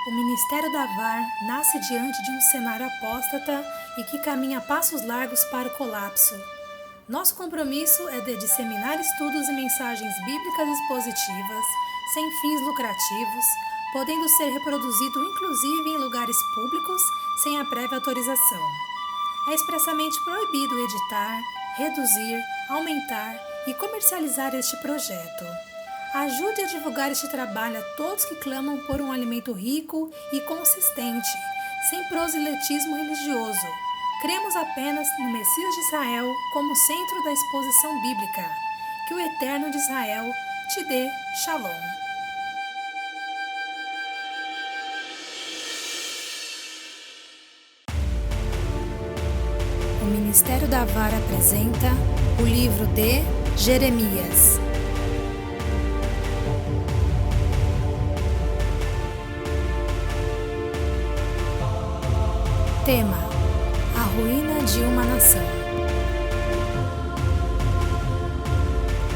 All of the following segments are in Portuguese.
O Ministério da VAR nasce diante de um cenário apóstata e que caminha a passos largos para o colapso. Nosso compromisso é de disseminar estudos e mensagens bíblicas expositivas, sem fins lucrativos, podendo ser reproduzido inclusive em lugares públicos, sem a prévia autorização. É expressamente proibido editar, reduzir, aumentar e comercializar este projeto. Ajude a divulgar este trabalho a todos que clamam por um alimento rico e consistente, sem proselitismo religioso. Cremos apenas no Messias de Israel como centro da exposição bíblica. Que o Eterno de Israel te dê Shalom. O Ministério da VAR apresenta o livro de Jeremias. Tema: a ruína de uma nação.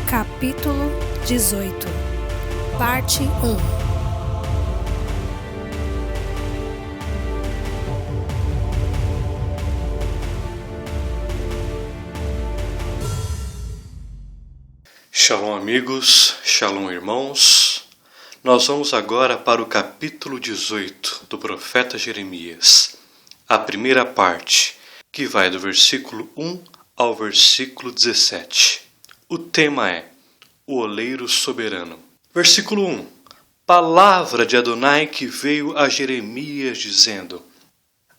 Capítulo 18. Parte 1. Shalom amigos, shalom irmãos. Nós vamos agora para o capítulo 18 do profeta Jeremias. A primeira parte, que vai do versículo 1 ao versículo 17. O tema é o oleiro soberano. Versículo 1. Palavra de Adonai que veio a Jeremias dizendo.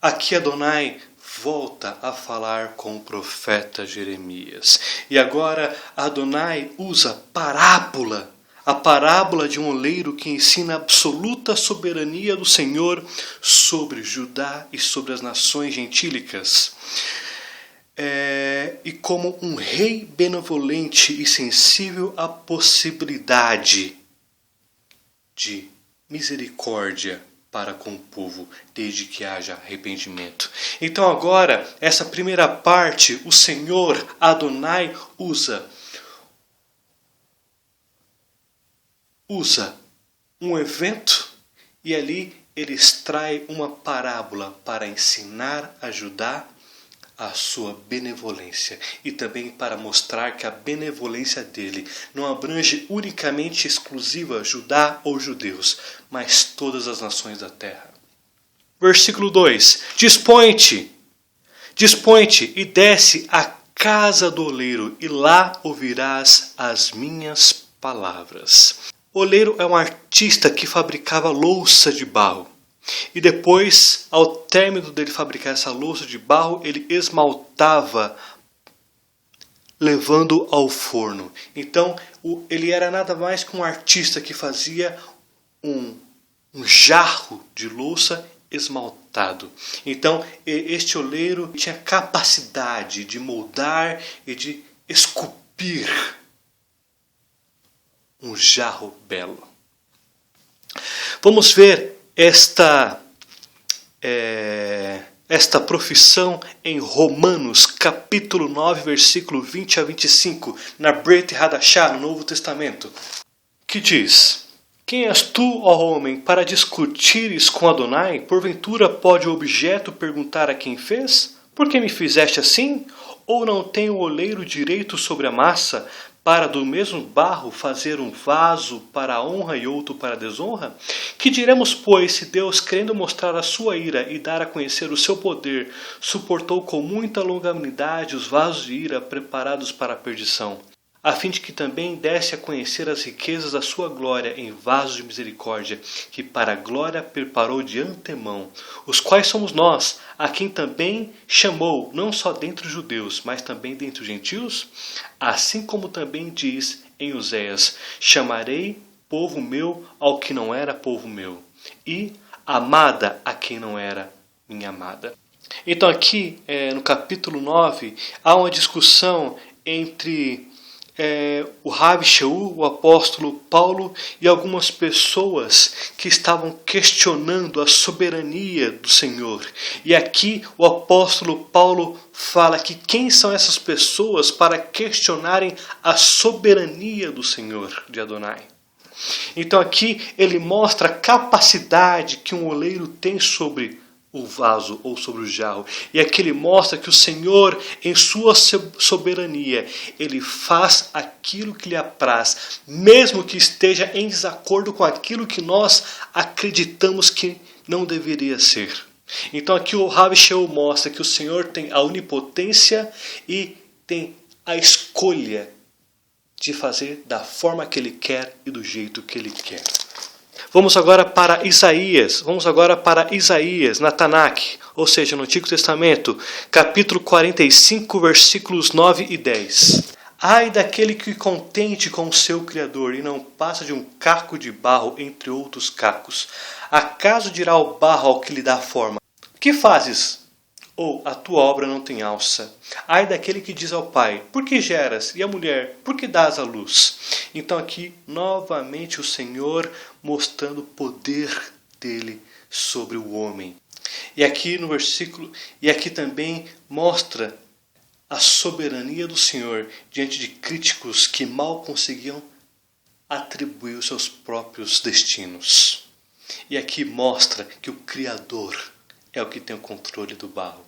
Aqui Adonai volta a falar com o profeta Jeremias. E agora Adonai usa parábola. A parábola de um oleiro que ensina a absoluta soberania do Senhor sobre Judá e sobre as nações gentílicas. E como um rei benevolente e sensível à possibilidade de misericórdia para com o povo, desde que haja arrependimento. Então agora, essa primeira parte, o Senhor Adonai usa um evento e ali ele extrai uma parábola para ensinar a Judá a sua benevolência e também para mostrar que a benevolência dele não abrange unicamente exclusiva Judá ou judeus, mas todas as nações da terra. Versículo 2. Dispõe-te e desce à casa do oleiro e lá ouvirás as minhas palavras. O oleiro é um artista que fabricava louça de barro. E depois, ao término dele fabricar essa louça de barro, ele esmaltava, levando ao forno. Então, ele era nada mais que um artista que fazia um jarro de louça esmaltado. Então, este oleiro tinha capacidade de moldar e de esculpir um jarro belo. Vamos ver esta profissão em Romanos, capítulo 9, versículo 20 a 25, na Brit Hadashah, no Novo Testamento, que diz: Quem és tu, ó homem, para discutires com Adonai? Porventura pode o objeto perguntar a quem fez? Por que me fizeste assim? Ou não tem o oleiro direito sobre a massa, para do mesmo barro fazer um vaso para a honra e outro para a desonra? Que diremos, pois, se Deus, querendo mostrar a sua ira e dar a conhecer o seu poder, suportou com muita longanimidade os vasos de ira preparados para a perdição, a fim de que também desse a conhecer as riquezas da sua glória em vasos de misericórdia, que para a glória preparou de antemão, os quais somos nós, a quem também chamou, não só dentre os judeus, mas também dentre os gentios? Assim como também diz em Oséias: chamarei povo meu ao que não era povo meu, e amada a quem não era minha amada. Então aqui, no capítulo 9, há uma discussão entre o Rabi Shaul, o apóstolo Paulo, e algumas pessoas que estavam questionando a soberania do Senhor. E aqui o apóstolo Paulo fala que quem são essas pessoas para questionarem a soberania do Senhor, de Adonai. Então aqui ele mostra a capacidade que um oleiro tem sobre o vaso ou sobre o jarro. E aqui ele mostra que o Senhor, em sua soberania, ele faz aquilo que lhe apraz, mesmo que esteja em desacordo com aquilo que nós acreditamos que não deveria ser. Então aqui o Rav Shaul mostra que o Senhor tem a onipotência e tem a escolha de fazer da forma que Ele quer e do jeito que Ele quer. Vamos agora para Isaías, na Tanakh, ou seja, no Antigo Testamento, capítulo 45, versículos 9 e 10. Ai daquele que contente com o seu Criador e não passa de um caco de barro entre outros cacos. Acaso dirá o barro ao que lhe dá forma: que fazes? Ou a tua obra não tem alça. Ai daquele que diz ao pai: por que geras? E a mulher: por que dás à luz? Então aqui, novamente, o Senhor mostrando o poder dele sobre o homem. E aqui no versículo, e aqui também mostra a soberania do Senhor diante de críticos que mal conseguiam atribuir os seus próprios destinos. E aqui mostra que o Criador é o que tem o controle do barro.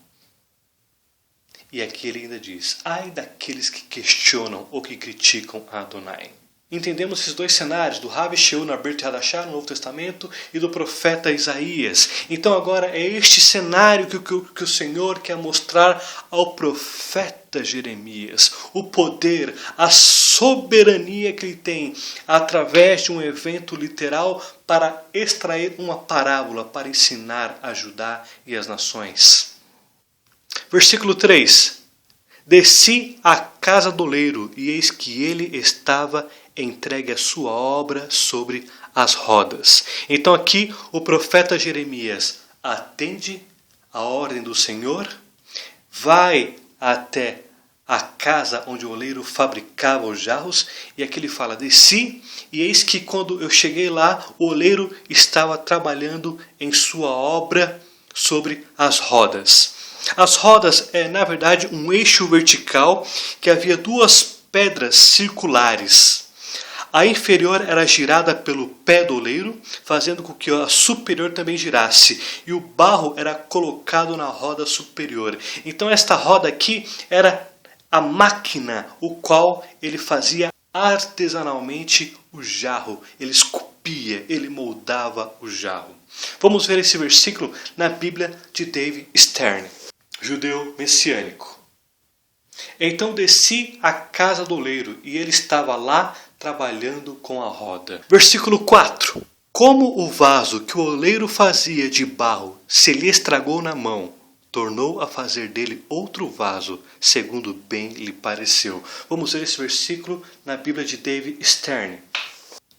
E aqui ele ainda diz: ai daqueles que questionam ou que criticam a Adonai. Entendemos esses dois cenários, do Rav Shaul na Brit Hadashah, no Novo Testamento, e do profeta Isaías. Então agora é este cenário que o Senhor quer mostrar ao profeta Jeremias. O poder, a soberania que ele tem através de um evento literal para extrair uma parábola, para ensinar a Judá e as nações. Versículo 3. Desci à casa do oleiro, e eis que ele estava entregue a sua obra sobre as rodas. Então aqui o profeta Jeremias atende a ordem do Senhor, vai até a casa onde o oleiro fabricava os jarros, e aqui ele fala: desci, e eis que quando eu cheguei lá, o oleiro estava trabalhando em sua obra sobre as rodas. As rodas é, na verdade, um eixo vertical que havia duas pedras circulares. A inferior era girada pelo pé do oleiro, fazendo com que a superior também girasse. E o barro era colocado na roda superior. Então esta roda aqui era a máquina, o qual ele fazia artesanalmente o jarro. Ele esculpia, ele moldava o jarro. Vamos ver esse versículo na Bíblia de David Stern, judeu messiânico. Então desci à casa do oleiro, e ele estava lá trabalhando com a roda. Versículo 4. Como o vaso que o oleiro fazia de barro se lhe estragou na mão, tornou a fazer dele outro vaso, segundo bem lhe pareceu. Vamos ver esse versículo na Bíblia de David Stern.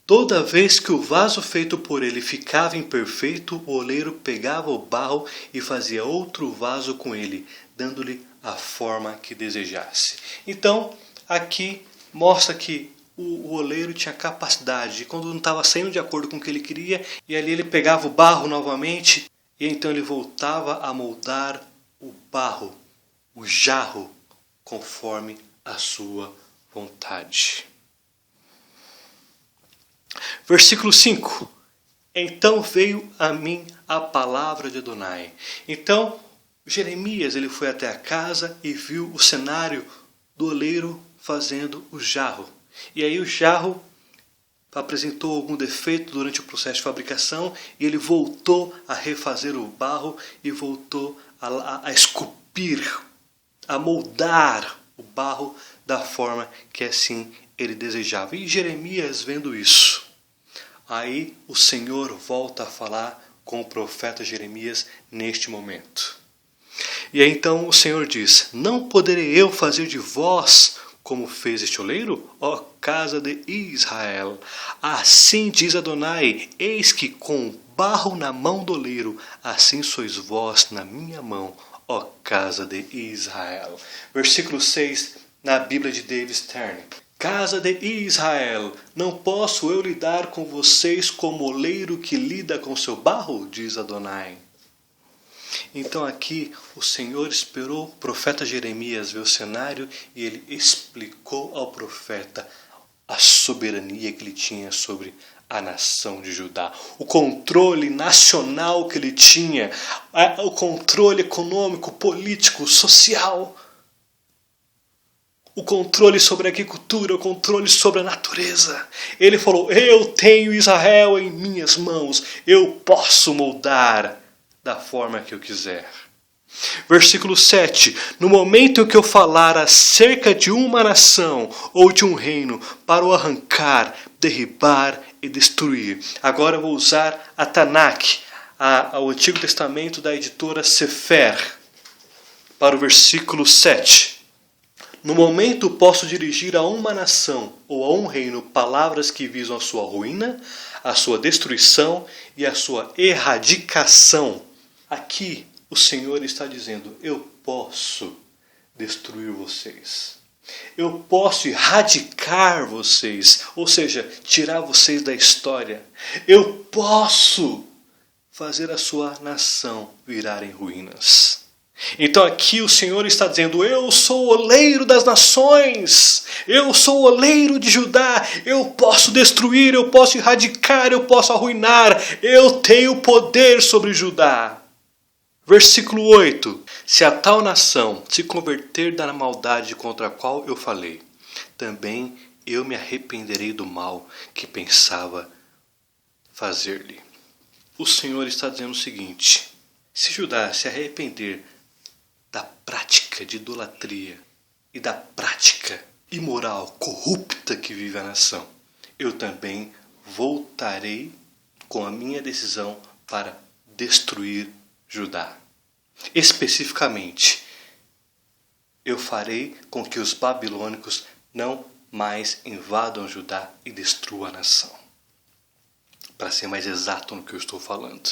Toda vez que o vaso feito por ele ficava imperfeito, o oleiro pegava o barro e fazia outro vaso com ele, dando-lhe a forma que desejasse. Então, aqui mostra que o oleiro tinha capacidade de, quando não estava saindo de acordo com o que ele queria, e ali ele pegava o barro novamente, e então ele voltava a moldar o barro, o jarro, conforme a sua vontade. Versículo 5. Então veio a mim a palavra de Adonai. Então Jeremias ele foi até a casa e viu o cenário do oleiro fazendo o jarro. E aí o jarro apresentou algum defeito durante o processo de fabricação, e ele voltou a refazer o barro e voltou a esculpir, a moldar o barro da forma que assim ele desejava. E Jeremias, vendo isso, aí o Senhor volta a falar com o profeta Jeremias neste momento. E aí então o Senhor diz: não poderei eu fazer de vós como fez este oleiro, ó casa de Israel? Assim diz Adonai: eis que com barro na mão do oleiro, assim sois vós na minha mão, ó casa de Israel. Versículo 6 na Bíblia de David Stern. Casa de Israel, não posso eu lidar com vocês como oleiro que lida com seu barro? Diz Adonai. Então aqui o Senhor esperou o profeta Jeremias ver o cenário, e ele explicou ao profeta a soberania que ele tinha sobre a nação de Judá, o controle nacional que ele tinha, o controle econômico, político, social, o controle sobre a agricultura, o controle sobre a natureza. Ele falou: eu tenho Israel em minhas mãos, eu posso moldar da forma que eu quiser. Versículo 7. No momento em que eu falar acerca de uma nação ou de um reino para o arrancar, derribar e destruir. Agora eu vou usar a Tanakh, o Antigo Testamento da editora Sefer, para o versículo 7. No momento posso dirigir a uma nação ou a um reino palavras que visam a sua ruína, a sua destruição e a sua erradicação. Aqui o Senhor está dizendo: eu posso destruir vocês. Eu posso erradicar vocês, ou seja, tirar vocês da história. Eu posso fazer a sua nação virar em ruínas. Então aqui o Senhor está dizendo: eu sou o oleiro das nações, eu sou o oleiro de Judá, eu posso destruir, eu posso erradicar, eu posso arruinar, eu tenho poder sobre Judá. Versículo 8. Se a tal nação se converter da maldade contra a qual eu falei, também eu me arrependerei do mal que pensava fazer-lhe. O Senhor está dizendo o seguinte: se Judá se arrepender da prática de idolatria e da prática imoral, corrupta que vive a nação, eu também voltarei com a minha decisão para destruir Judá. Especificamente, eu farei com que os babilônicos não mais invadam Judá e destruam a nação. Para ser mais exato no que eu estou falando.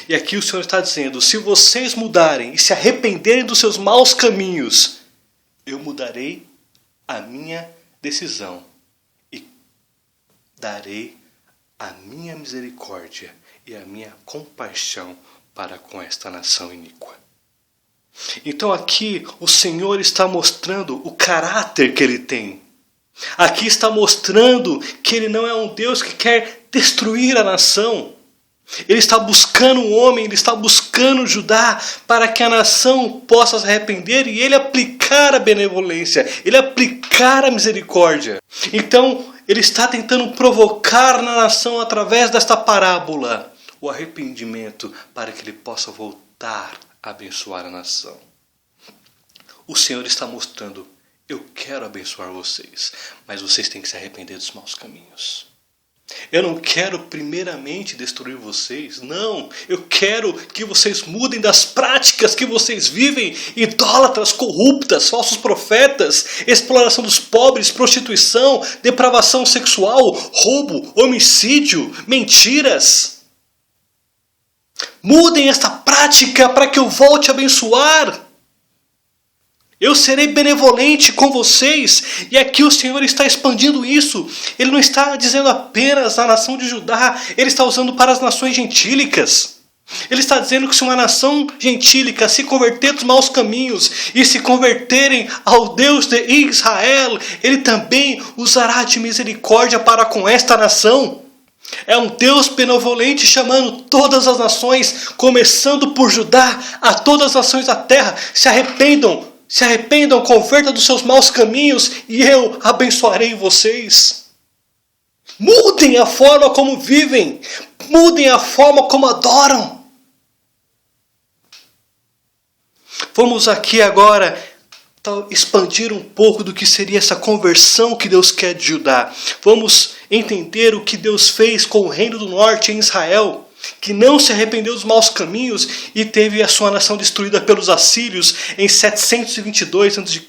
E aqui o Senhor está dizendo: se vocês mudarem e se arrependerem dos seus maus caminhos, eu mudarei a minha decisão e darei a minha misericórdia e a minha compaixão para com esta nação iníqua. Então aqui o Senhor está mostrando o caráter que Ele tem. Aqui está mostrando que Ele não é um Deus que quer destruir a nação. Ele está buscando um homem, Ele está buscando Judá para que a nação possa se arrepender e Ele aplicar a benevolência, Ele aplicar a misericórdia. Então Ele está tentando provocar na nação através desta parábola o arrependimento para que Ele possa voltar a abençoar a nação. O Senhor está mostrando: eu quero abençoar vocês, mas vocês têm que se arrepender dos maus caminhos. Eu não quero primeiramente destruir vocês, não. Eu quero que vocês mudem das práticas que vocês vivem, idólatras, corruptas, falsos profetas, exploração dos pobres, prostituição, depravação sexual, roubo, homicídio, mentiras. Mudem esta prática para que eu volte a abençoar. Eu serei benevolente com vocês. E aqui o Senhor está expandindo isso. Ele não está dizendo apenas a nação de Judá. Ele está usando para as nações gentílicas. Ele está dizendo que se uma nação gentílica se converter dos maus caminhos e se converterem ao Deus de Israel, Ele também usará de misericórdia para com esta nação. É um Deus benevolente chamando todas as nações, começando por Judá, a todas as nações da terra. Se arrependam, convertam dos seus maus caminhos e eu abençoarei vocês. Mudem a forma como vivem. Mudem a forma como adoram. Vamos aqui agora expandir um pouco do que seria essa conversão que Deus quer de Judá. Vamos entender o que Deus fez com o reino do norte em Israel, que não se arrependeu dos maus caminhos e teve a sua nação destruída pelos assírios em 722 a.C.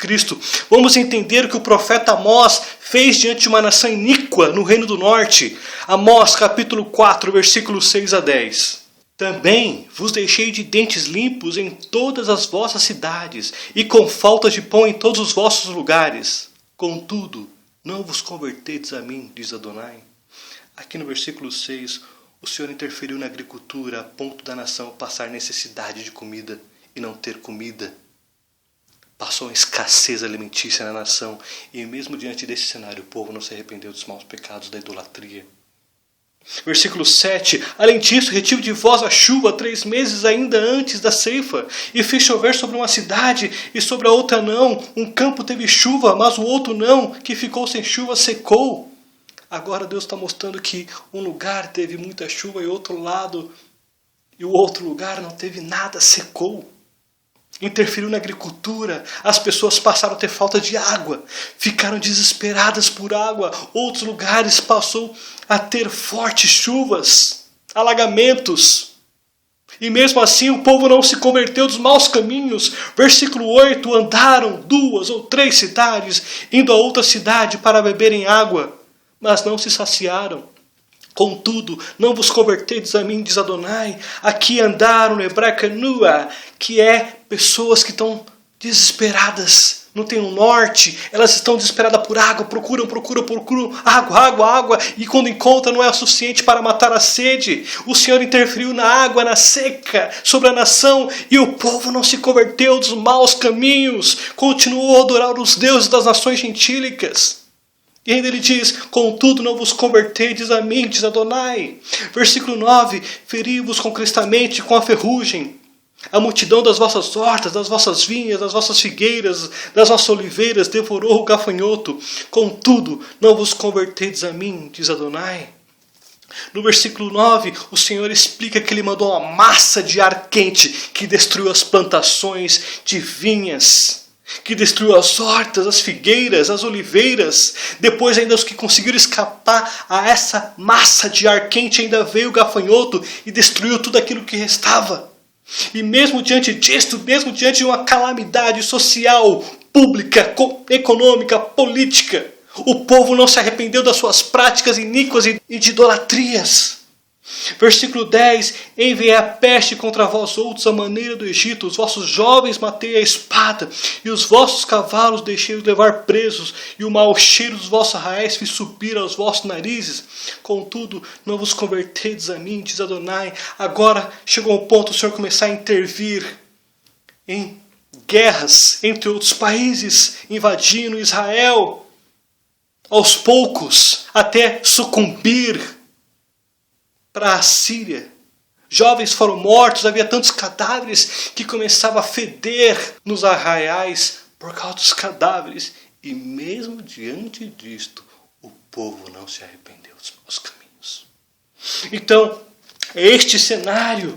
Vamos entender o que o profeta Amós fez diante de uma nação iníqua no reino do norte. Amós capítulo 4, versículos 6 a 10. Também vos deixei de dentes limpos em todas as vossas cidades e com falta de pão em todos os vossos lugares. Contudo, não vos convertedes a mim, diz Adonai. Aqui no versículo 6, o Senhor interferiu na agricultura a ponto da nação passar necessidade de comida e não ter comida Passou uma escassez alimentícia na nação. E mesmo diante desse cenário, o povo não se arrependeu dos maus pecados da idolatria. Versículo 7. Além disso, retive de vós a chuva 3 meses ainda antes da ceifa, e fiz chover sobre uma cidade e sobre a outra não. Um campo teve chuva, mas o outro não, que ficou sem chuva secou. Agora Deus está mostrando que um lugar teve muita chuva e outro lado, e o outro lugar não teve nada, secou. Interferiu na agricultura, as pessoas passaram a ter falta de água, ficaram desesperadas por água. Outros lugares passou a ter fortes chuvas, alagamentos. E mesmo assim o povo não se converteu dos maus caminhos. Versículo 8, andaram 2 ou 3 cidades, indo a outra cidade para beberem água, mas não se saciaram. Contudo, não vos converteis a mim, diz Adonai. Aqui andaram no hebraico nua, que é pessoas que estão desesperadas, não tem um norte, elas estão desesperadas por água, procuram água, e quando encontram não é o suficiente para matar a sede. O Senhor interferiu na água, na seca, sobre a nação, e o povo não se converteu dos maus caminhos, continuou a adorar os deuses das nações gentílicas. E ainda ele diz, contudo não vos converteis a mim, diz Adonai. Versículo 9, feri-vos concretamente com a ferrugem. A multidão das vossas hortas, das vossas vinhas, das vossas figueiras, das vossas oliveiras devorou o gafanhoto. Contudo não vos converteis a mim, diz Adonai. No versículo 9, o Senhor explica que ele mandou uma massa de ar quente que destruiu as plantações de vinhas, que destruiu as hortas, as figueiras, as oliveiras. Depois ainda os que conseguiram escapar a essa massa de ar quente, ainda veio o gafanhoto e destruiu tudo aquilo que restava. E mesmo diante disto, mesmo diante de uma calamidade social, pública, econômica, política, o povo não se arrependeu das suas práticas iníquas e de idolatrias. Versículo 10, enviei a peste contra vós outros à maneira do Egito, os vossos jovens matei a espada, e os vossos cavalos deixei levar presos, e o mau cheiro dos vossos arraiais fiz subir aos vossos narizes. Contudo, não vos converteis a mim, diz Adonai. Agora chegou o ponto do Senhor começar a intervir em guerras entre outros países, invadindo Israel, aos poucos, até sucumbir para a Síria. Jovens foram mortos, havia tantos cadáveres que começava a feder nos arraiais por causa dos cadáveres. E mesmo diante disto, o povo não se arrependeu dos maus caminhos. Então, é este cenário.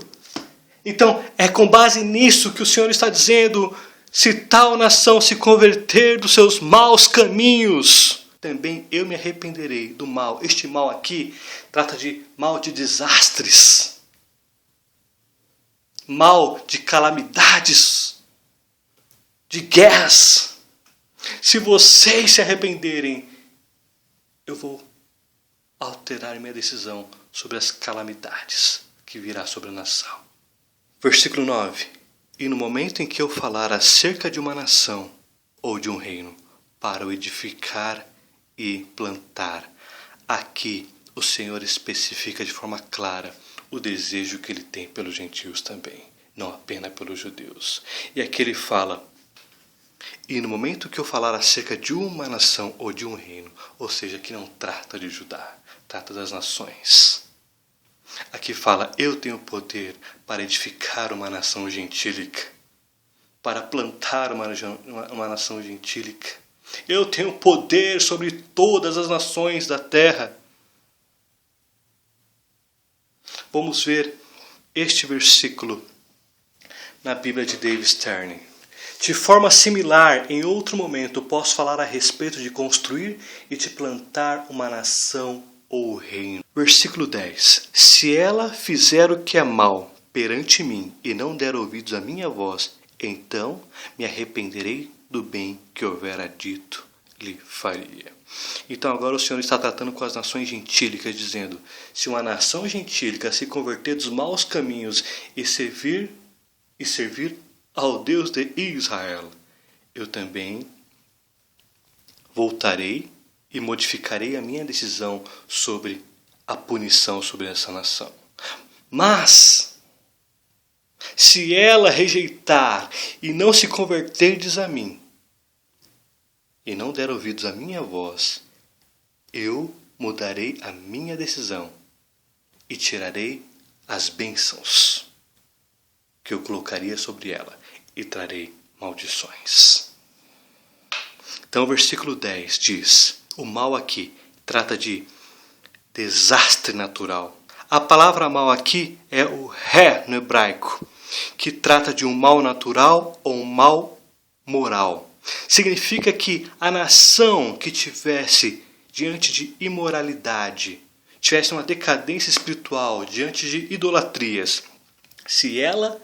Então, é com base nisso que o Senhor está dizendo, se tal nação se converter dos seus maus caminhos, também eu me arrependerei do mal. Este mal aqui trata de mal de desastres, mal de calamidades, de guerras. Se vocês se arrependerem, eu vou alterar minha decisão sobre as calamidades que virá sobre a nação. Versículo 9. E no momento em que eu falar acerca de uma nação ou de um reino, para o edificar e plantar, aqui o Senhor especifica de forma clara o desejo que ele tem pelos gentios também, não apenas pelos judeus. E aqui ele fala, e no momento que eu falar acerca de uma nação ou de um reino, ou seja, que não trata de Judá, trata das nações. Aqui fala, eu tenho poder para edificar uma nação gentílica, para plantar uma nação gentílica. Eu tenho poder sobre todas as nações da terra. Vamos ver este versículo na Bíblia de David Stern. De forma similar, em outro momento, posso falar a respeito de construir e de plantar uma nação ou reino. Versículo 10. Se ela fizer o que é mal perante mim e não der ouvidos à minha voz, então me arrependerei do bem que houvera dito lhe faria. Então agora o Senhor está tratando com as nações gentílicas, dizendo, se uma nação gentílica se converter dos maus caminhos e servir ao Deus de Israel, eu também voltarei e modificarei a minha decisão sobre a punição sobre essa nação. Mas, Se ela rejeitar e não se converterdes a mim, e não der ouvidos à minha voz, eu mudarei a minha decisão e tirarei as bênçãos que eu colocaria sobre ela e trarei maldições. Então o versículo 10 diz, o mal aqui trata de desastre natural. A palavra mal aqui é o ré no hebraico, que trata de um mal natural ou um mal moral. Significa que a nação que tivesse diante de imoralidade, tivesse uma decadência espiritual diante de idolatrias, se ela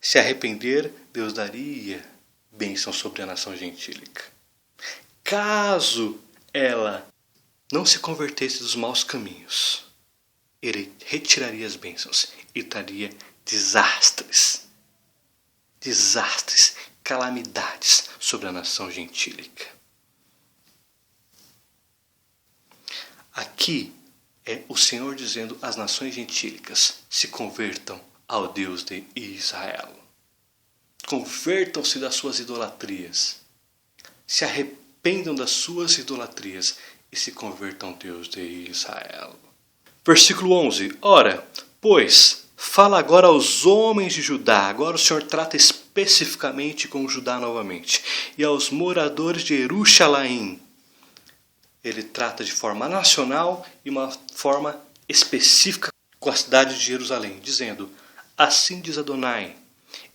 se arrepender, Deus daria bênção sobre a nação gentílica. Caso ela não se convertesse dos maus caminhos, ele retiraria as bênçãos e traria desastres, calamidades sobre a nação gentílica. Aqui é o Senhor dizendo às nações gentílicas, se convertam ao Deus de Israel. Convertam-se das suas idolatrias. Se arrependam das suas idolatrias e se convertam ao Deus de Israel. Versículo 11. Ora, pois, fala agora aos homens de Judá. Agora o Senhor trata especificamente com Judá novamente. E aos moradores de Jerusalém. Ele trata de forma nacional e uma forma específica com a cidade de Jerusalém, dizendo, assim diz Adonai,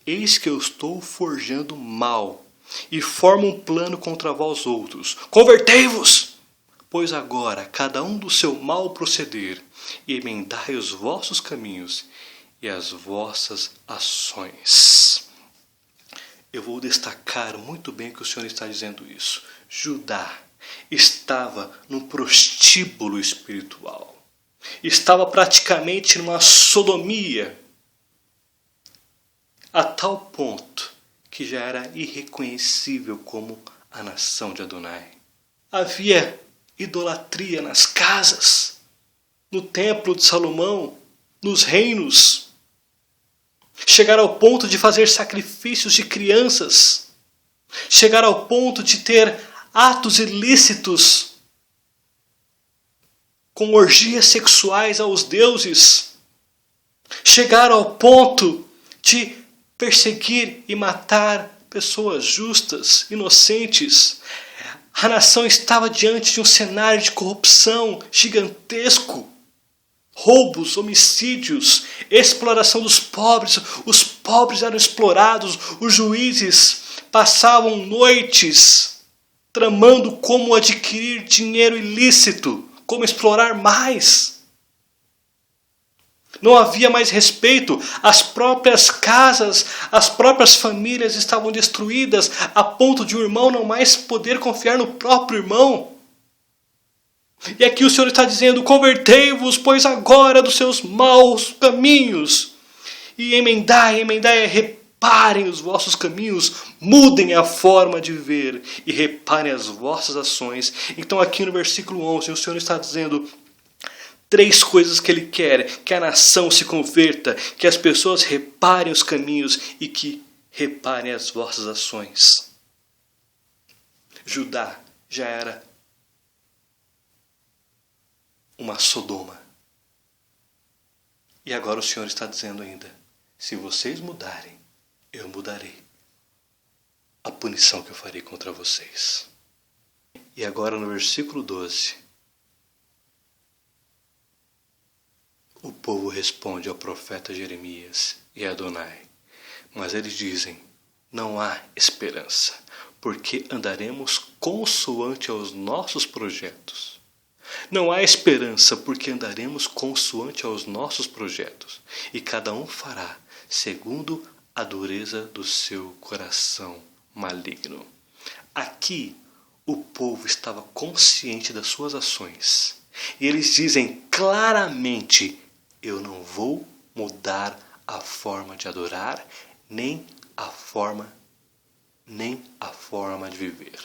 eis que eu estou forjando mal, e formo um plano contra vós outros. Convertei-vos, pois agora cada um do seu mal proceder, e emendai os vossos caminhos e as vossas ações. Eu vou destacar muito bem que o Senhor está dizendo isso. Judá estava num prostíbulo espiritual. Estava praticamente numa sodomia, a tal ponto que já era irreconhecível como a nação de Adonai. Havia idolatria nas casas, no templo de Salomão, nos reinos. Chegaram ao ponto de fazer sacrifícios de crianças. Chegaram ao ponto de ter atos ilícitos com orgias sexuais aos deuses. Chegaram ao ponto de perseguir e matar pessoas justas, inocentes. A nação estava diante de um cenário de corrupção gigantesco. Roubos, homicídios, exploração dos pobres. Os pobres eram explorados. Os juízes passavam noites tramando como adquirir dinheiro ilícito, como explorar mais. Não havia mais respeito, as próprias casas, as próprias famílias estavam destruídas, a ponto de um irmão não mais poder confiar no próprio irmão. E aqui o Senhor está dizendo, convertei-vos, pois agora dos seus maus caminhos, e emendai, reparem os vossos caminhos, mudem a forma de viver e reparem as vossas ações. Então aqui no versículo 11 o Senhor está dizendo 3 coisas que Ele quer: que a nação se converta, que as pessoas reparem os caminhos e que reparem as vossas ações. Judá já era uma Sodoma. E agora o Senhor está dizendo ainda, se vocês mudarem, eu mudarei a punição que eu farei contra vocês. E agora no versículo 12, o povo responde ao profeta Jeremias e a Adonai, mas eles dizem, não há esperança, porque andaremos consoante aos nossos projetos. Não há esperança, porque andaremos consoante aos nossos projetos, e cada um fará segundo a dureza do seu coração maligno. Aqui, o povo estava consciente das suas ações. E eles dizem claramente, eu não vou mudar a forma de adorar, nem a forma de viver.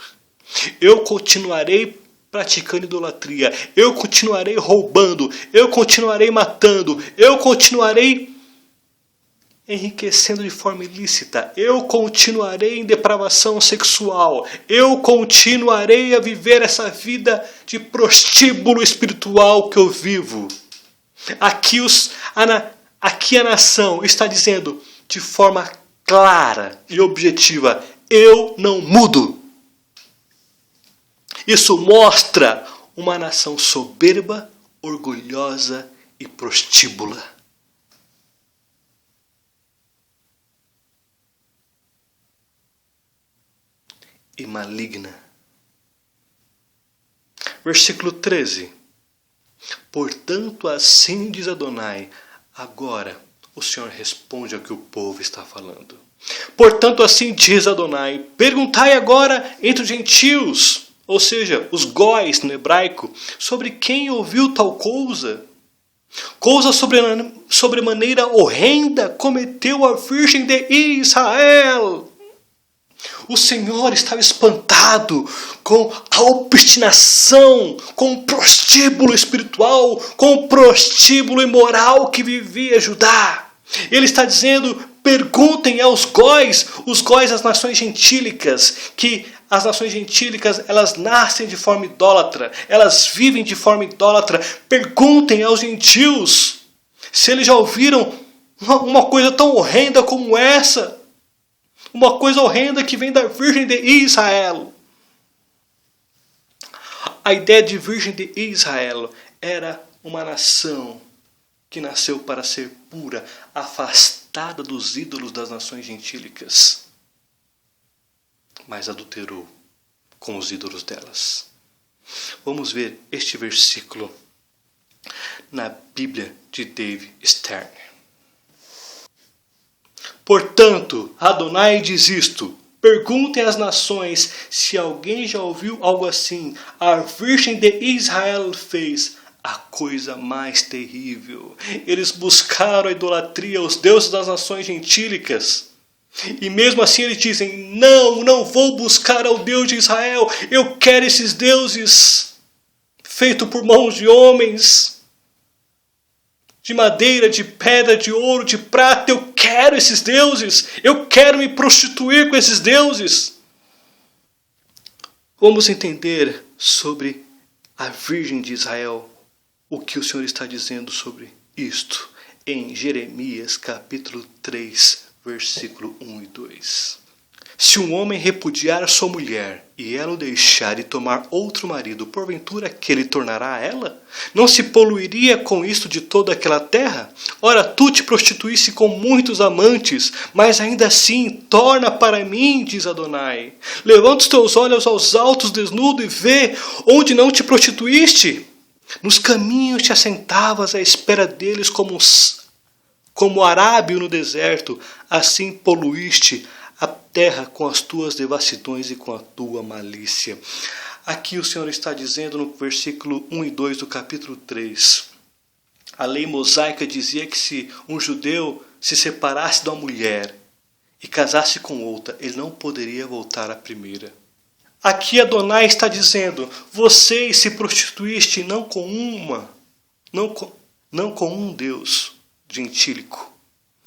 Eu continuarei praticando idolatria, eu continuarei roubando, eu continuarei matando, eu continuarei enriquecendo de forma ilícita. Eu continuarei em depravação sexual. Eu continuarei a viver essa vida de prostíbulo espiritual que eu vivo. Aqui a nação está dizendo de forma clara e objetiva: eu não mudo. Isso mostra uma nação soberba, orgulhosa e prostíbula. E maligna. Versículo 13. Portanto, assim diz Adonai. Agora o Senhor responde ao que o povo está falando. Portanto, assim diz Adonai. Perguntai agora entre os gentios, ou seja, os góis no hebraico, sobre quem ouviu tal coisa. Coisa sobremaneira horrenda cometeu a Virgem de Israel. O Senhor estava espantado com a obstinação, com o prostíbulo espiritual, com o prostíbulo imoral que vivia Judá. Ele está dizendo: perguntem aos góis, os góis das nações gentílicas, que as nações gentílicas, elas nascem de forma idólatra, elas vivem de forma idólatra. Perguntem aos gentios se eles já ouviram uma coisa tão horrenda como essa. Uma coisa horrenda que vem da Virgem de Israel. A ideia de Virgem de Israel era uma nação que nasceu para ser pura, afastada dos ídolos das nações gentílicas, mas adulterou com os ídolos delas. Vamos ver este versículo na Bíblia de Dave Stern. Portanto, Adonai diz isto: perguntem às nações se alguém já ouviu algo assim. A Virgem de Israel fez a coisa mais terrível. Eles buscaram a idolatria, os deuses das nações gentílicas. E mesmo assim eles dizem: não vou buscar ao Deus de Israel. Eu quero esses deuses feitos por mãos de homens, de madeira, de pedra, de ouro, de prata. Eu quero esses deuses. Eu quero me prostituir com esses deuses. Vamos entender sobre a Virgem de Israel, o que o Senhor está dizendo sobre isto em Jeremias capítulo 3, versículo 1 e 2. Se um homem repudiar sua mulher e ela o deixar e tomar outro marido, porventura que ele tornará a ela? Não se poluiria com isto de toda aquela terra? Ora, tu te prostituísse com muitos amantes, mas ainda assim torna para mim, diz Adonai. Levanta os teus olhos aos altos desnudo e vê onde não te prostituíste. Nos caminhos te assentavas à espera deles como arábio no deserto, assim poluíste a terra com as tuas devassidões e com a tua malícia. Aqui o Senhor está dizendo no versículo 1 e 2 do capítulo 3. A lei mosaica dizia que se um judeu se separasse de uma mulher e casasse com outra, ele não poderia voltar à primeira. Aqui Adonai está dizendo: vocês se prostituíste não com um Deus gentílico,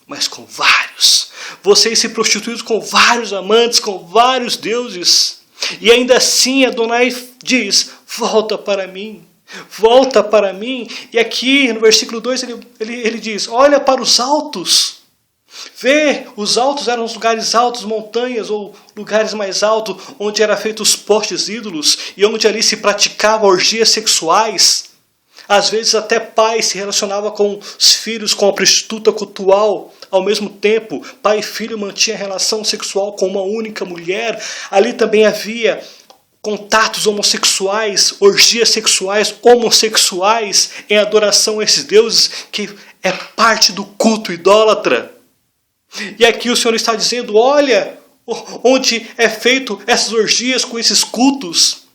mas com vários. Vocês se prostituíram com vários amantes, com vários deuses. E ainda assim Adonai diz: volta para mim. Volta para mim. E aqui no versículo 2 ele diz: olha para os altos. Vê, os altos eram os lugares altos, montanhas ou lugares mais altos, onde eram feitos os postes ídolos e onde ali se praticavam orgias sexuais. Às vezes até pai se relacionava com os filhos, com a prostituta cultual. Ao mesmo tempo, pai e filho mantinham relação sexual com uma única mulher. Ali também havia contatos homossexuais, orgias sexuais homossexuais em adoração a esses deuses, que é parte do culto idólatra. E aqui o Senhor está dizendo: olha onde é feito essas orgias com esses cultos.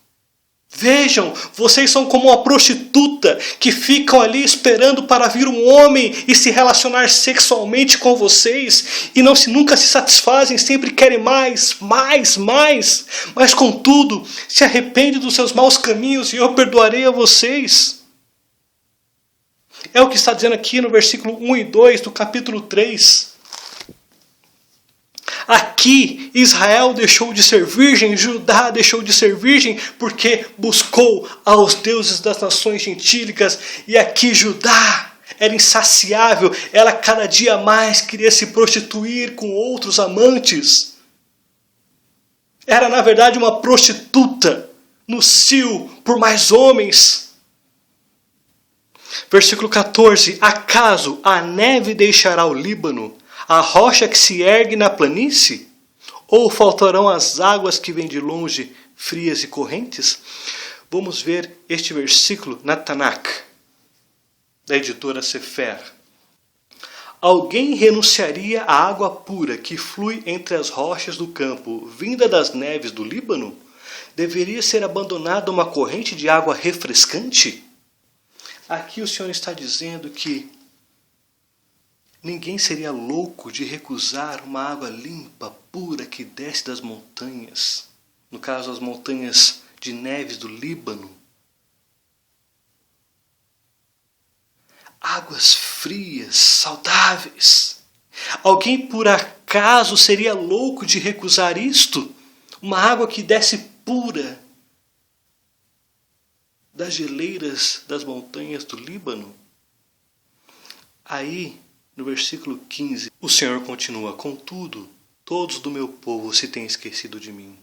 Vejam, vocês são como uma prostituta que ficam ali esperando para vir um homem e se relacionar sexualmente com vocês e nunca se satisfazem, sempre querem mais. Mas contudo, se arrependem dos seus maus caminhos e eu perdoarei a vocês. É o que está dizendo aqui no versículo 1 e 2 do capítulo 3. Aqui Israel deixou de ser virgem, Judá deixou de ser virgem porque buscou aos deuses das nações gentílicas. E aqui Judá era insaciável, ela cada dia mais queria se prostituir com outros amantes. Era na verdade uma prostituta no cio por mais homens. Versículo 14: acaso a neve deixará o Líbano, a rocha que se ergue na planície? Ou faltarão as águas que vêm de longe, frias e correntes? Vamos ver este versículo na Tanakh, da editora Sefer. Alguém renunciaria à água pura que flui entre as rochas do campo, vinda das neves do Líbano? Deveria ser abandonada uma corrente de água refrescante? Aqui o Senhor está dizendo que ninguém seria louco de recusar uma água limpa, pura, que desce das montanhas. No caso, as montanhas de neves do Líbano. Águas frias, saudáveis. Alguém por acaso seria louco de recusar isto? Uma água que desce pura das geleiras das montanhas do Líbano? Aí, no versículo 15, o Senhor continua: contudo, todos do meu povo se têm esquecido de mim,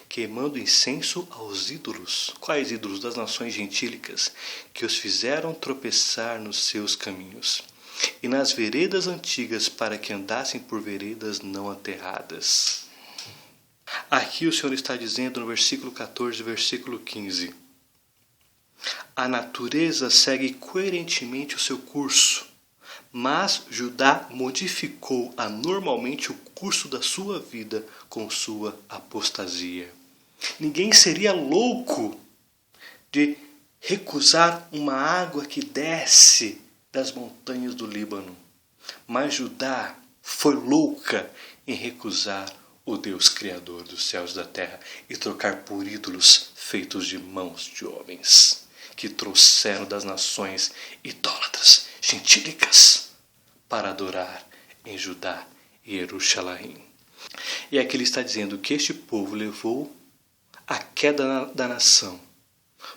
queimando incenso aos ídolos. Quais ídolos? Das nações gentílicas, que os fizeram tropeçar nos seus caminhos, e nas veredas antigas, para que andassem por veredas não aterradas. Aqui o Senhor está dizendo no versículo 14 e versículo 15: a natureza segue coerentemente o seu curso, mas Judá modificou anormalmente o curso da sua vida com sua apostasia. Ninguém seria louco de recusar uma água que desce das montanhas do Líbano, mas Judá foi louca em recusar o Deus Criador dos céus e da terra e trocar por ídolos feitos de mãos de homens, que trouxeram das nações idólatras, gentílicas, para adorar em Judá e Jerusalém. E aqui ele está dizendo que este povo levou a queda da nação,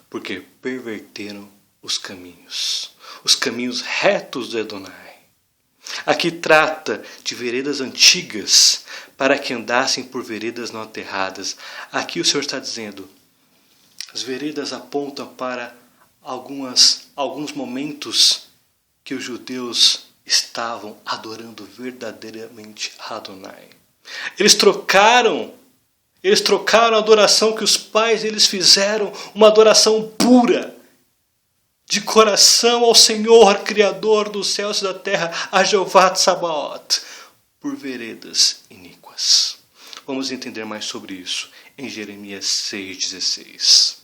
porque perverteram os caminhos retos de Adonai. Aqui trata de veredas antigas, para que andassem por veredas não aterradas. Aqui o Senhor está dizendo, as veredas apontam para alguns momentos que os judeus estavam adorando verdadeiramente a Adonai. Eles trocaram a adoração que os pais deles fizeram, uma adoração pura, de coração ao Senhor, Criador dos céus e da terra, a Jeová Tsabaoth, por veredas iníquas. Vamos entender mais sobre isso em Jeremias 6,16.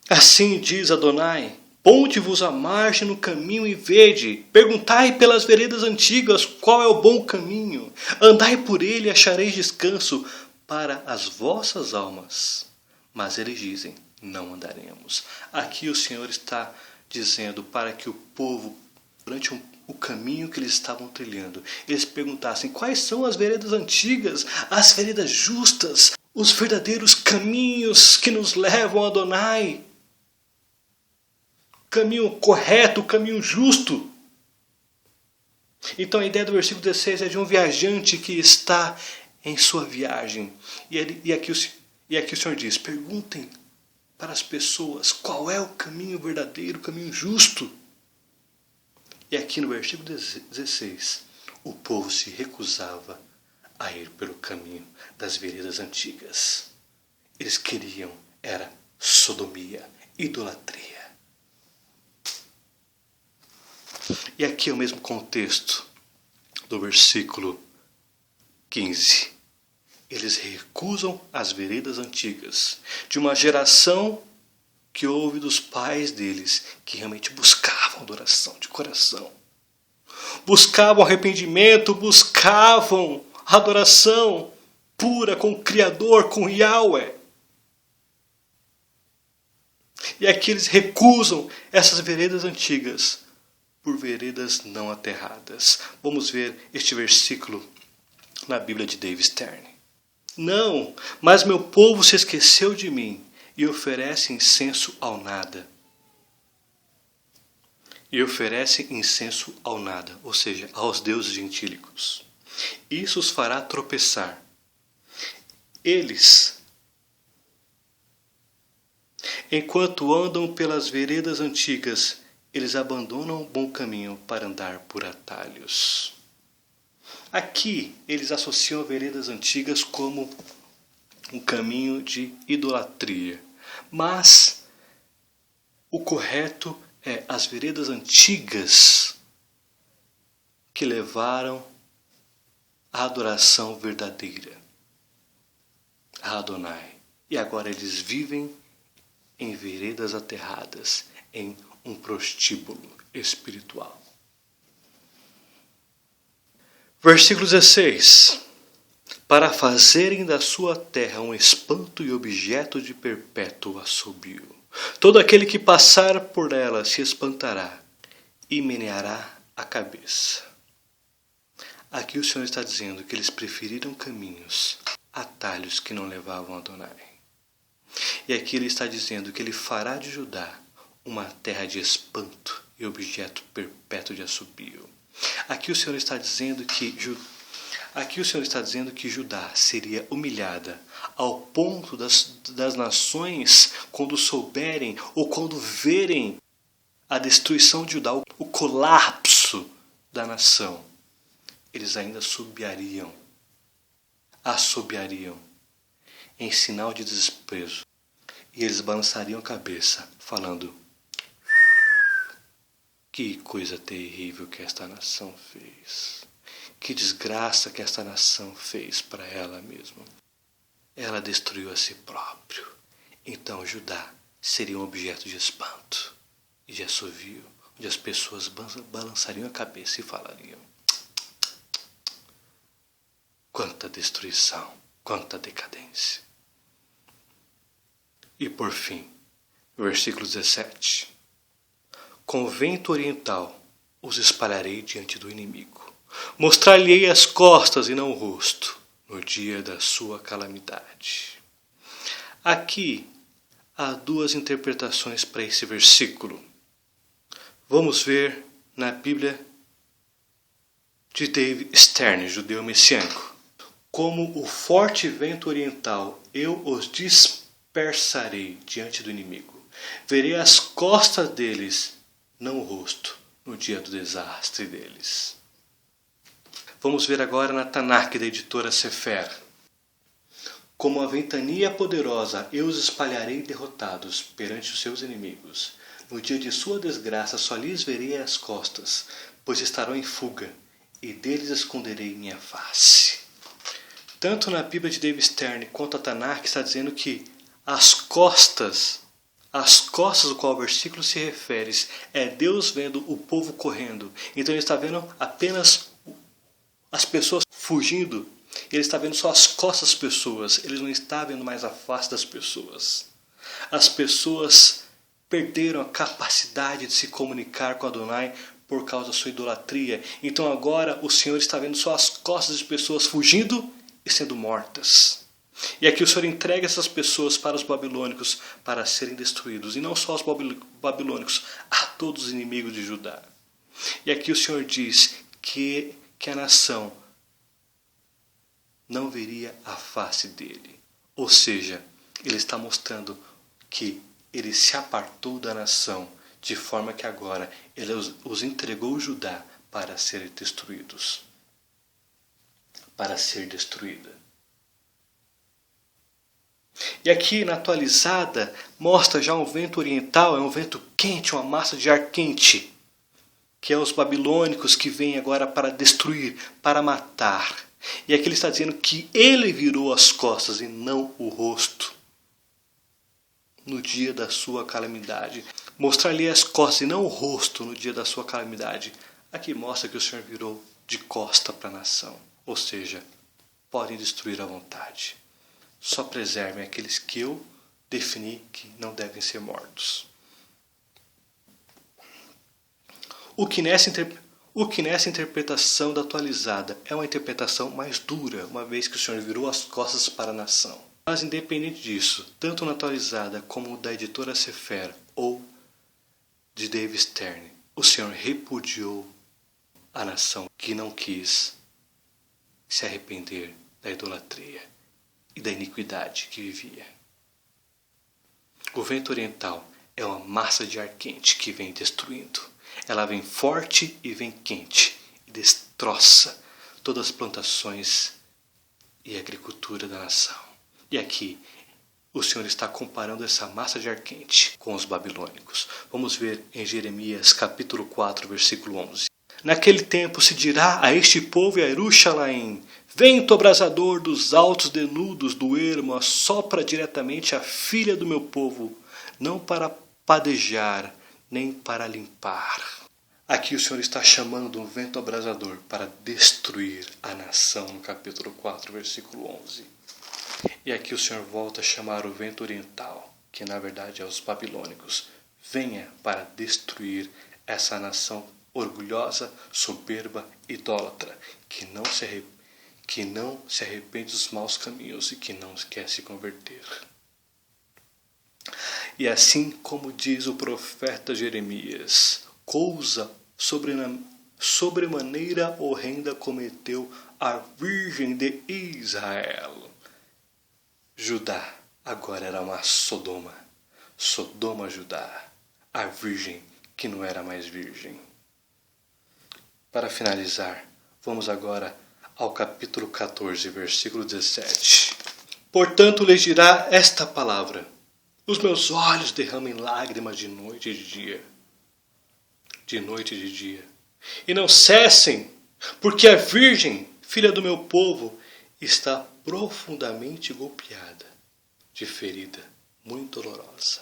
Assim diz Adonai: ponde-vos à margem no caminho e vede, perguntai pelas veredas antigas qual é o bom caminho, andai por ele e achareis descanso para as vossas almas. Mas eles dizem, não andaremos. Aqui o Senhor está dizendo para que o povo, durante o caminho que eles estavam trilhando, eles perguntassem quais são as veredas antigas, as veredas justas, os verdadeiros caminhos que nos levam a Adonai. Caminho correto, caminho justo. Então a ideia do versículo 16 é de um viajante que está em sua viagem. E aqui o Senhor diz, perguntem para as pessoas qual é o caminho verdadeiro, o caminho justo. E aqui no versículo 16, o povo se recusava a ir pelo caminho das veredas antigas. Eles queriam, era sodomia, idolatria. E aqui é o mesmo contexto do versículo 15. Eles recusam as veredas antigas de uma geração que houve dos pais deles, que realmente buscavam adoração de coração. Buscavam arrependimento, buscavam adoração pura com o Criador, com Yahweh. E aqui eles recusam essas veredas antigas por veredas não aterradas. Vamos ver este versículo na Bíblia de David Stern. Não, mas meu povo se esqueceu de mim e oferece incenso ao nada. E oferece incenso ao nada, ou seja, aos deuses gentílicos. Isso os fará tropeçar. Eles, enquanto andam pelas veredas antigas, eles abandonam o bom caminho para andar por atalhos. Aqui, eles associam veredas antigas como um caminho de idolatria. Mas o correto é as veredas antigas que levaram à adoração verdadeira, a Adonai. E agora eles vivem em veredas aterradas, em um prostíbulo espiritual. Versículo 16. Para fazerem da sua terra um espanto e objeto de perpétuo assobio. Todo aquele que passar por ela se espantará e meneará a cabeça. Aqui o Senhor está dizendo que eles preferiram caminhos, atalhos que não levavam a Adonai. E aqui ele está dizendo que ele fará de Judá uma terra de espanto e objeto perpétuo de assobio. Aqui o Senhor está dizendo que Judá seria humilhada ao ponto das nações, quando souberem ou quando verem a destruição de Judá, o colapso da nação, eles ainda assobiariam em sinal de desprezo. E eles balançariam a cabeça, falando: que coisa terrível que esta nação fez. Que desgraça que esta nação fez para ela mesma. Ela destruiu a si próprio. Então Judá seria um objeto de espanto e de assovio, onde as pessoas balançariam a cabeça e falariam: quanta destruição, quanta decadência. E por fim, versículo 17. Com vento oriental os espalharei diante do inimigo. Mostrar-lhe-ei as costas e não o rosto, no dia da sua calamidade. Aqui há duas interpretações para esse versículo. Vamos ver na Bíblia de David Stern, judeu messiânico. Como o forte vento oriental, eu os dispersarei diante do inimigo. Verei as costas deles, não o rosto, no dia do desastre deles. Vamos ver agora na Tanakh, da editora Sefer. Como a ventania poderosa, eu os espalharei derrotados perante os seus inimigos. No dia de sua desgraça, só lhes verei as costas, pois estarão em fuga, e deles esconderei minha face. Tanto na Bíblia de David Stern quanto a Tanakh está dizendo que as costas do qual o versículo se refere, é Deus vendo o povo correndo. Então ele está vendo apenas as pessoas fugindo. Ele está vendo só as costas das pessoas. Ele não está vendo mais a face das pessoas. As pessoas perderam a capacidade de se comunicar com Adonai por causa da sua idolatria. Então agora o Senhor está vendo só as costas de pessoas fugindo e sendo mortas. E aqui o Senhor entrega essas pessoas para os babilônicos para serem destruídos. E não só os babilônicos, a todos os inimigos de Judá. E aqui o Senhor diz que a nação não veria a face dele. Ou seja, ele está mostrando que ele se apartou da nação, de forma que agora ele os entregou Judá para serem destruídos. Para ser destruída. E aqui na atualizada mostra já um vento oriental, é um vento quente, uma massa de ar quente, que é os babilônicos que vêm agora para destruir, para matar. E aqui ele está dizendo que ele virou as costas e não o rosto no dia da sua calamidade. Mostrar-lhe as costas e não o rosto no dia da sua calamidade. Aqui mostra que o Senhor virou de costa para a nação. Ou seja, podem destruir à vontade. Só preservem aqueles que eu defini que não devem ser mortos. O que O que nessa interpretação da atualizada é uma interpretação mais dura, uma vez que o Senhor virou as costas para a nação. Mas independente disso, tanto na atualizada como da editora Sefer ou de Dave Stern, o Senhor repudiou a nação que não quis se arrepender da idolatria e da iniquidade que vivia. O vento oriental é uma massa de ar quente que vem destruindo. Ela vem forte e vem quente e destroça todas as plantações e agricultura da nação. E aqui o Senhor está comparando essa massa de ar quente com os babilônicos. Vamos ver em Jeremias capítulo 4, versículo 11. Naquele tempo se dirá a este povo e a Jerusalém: vento abrasador dos altos denudos do ermo assopra diretamente a filha do meu povo, não para padejar, nem para limpar. Aqui o Senhor está chamando um vento abrasador para destruir a nação, no capítulo 4, versículo 11. E aqui o Senhor volta a chamar o vento oriental, que na verdade é os babilônicos. Venha para destruir essa nação orgulhosa, soberba, idólatra, que não se arrepende dos maus caminhos e que não quer se converter. E assim como diz o profeta Jeremias, coisa sobremaneira horrenda cometeu a Virgem de Israel. Judá agora era uma Sodoma, Judá, a virgem que não era mais virgem. Para finalizar, vamos agora ao capítulo 14, versículo 17. Portanto lhes dirá esta palavra: os meus olhos derramem lágrimas de noite e de dia. De noite e de dia. E não cessem, porque a virgem, filha do meu povo, está profundamente golpeada, de ferida muito dolorosa.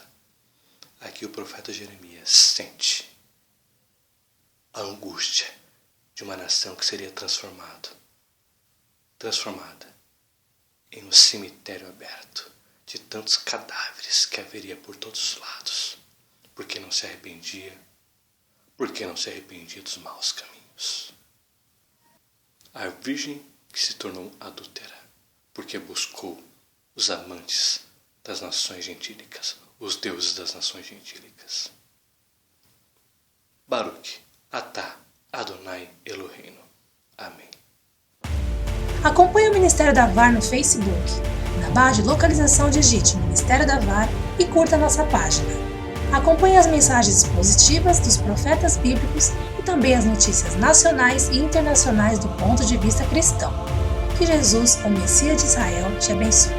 Aqui o profeta Jeremias sente a angústia de uma nação que seria transformada em um cemitério aberto de tantos cadáveres que haveria por todos os lados, porque não se arrependia dos maus caminhos. A virgem que se tornou adúltera, porque buscou os amantes das nações gentílicas, os deuses das nações gentílicas. Baruch, Atah, Adonai Eloheinu. Amém. Acompanhe o Ministério da VAR no Facebook, na barra de localização digite Ministério da VAR e curta nossa página. Acompanhe as mensagens positivas dos profetas bíblicos e também as notícias nacionais e internacionais do ponto de vista cristão. Que Jesus, o Messias de Israel, te abençoe.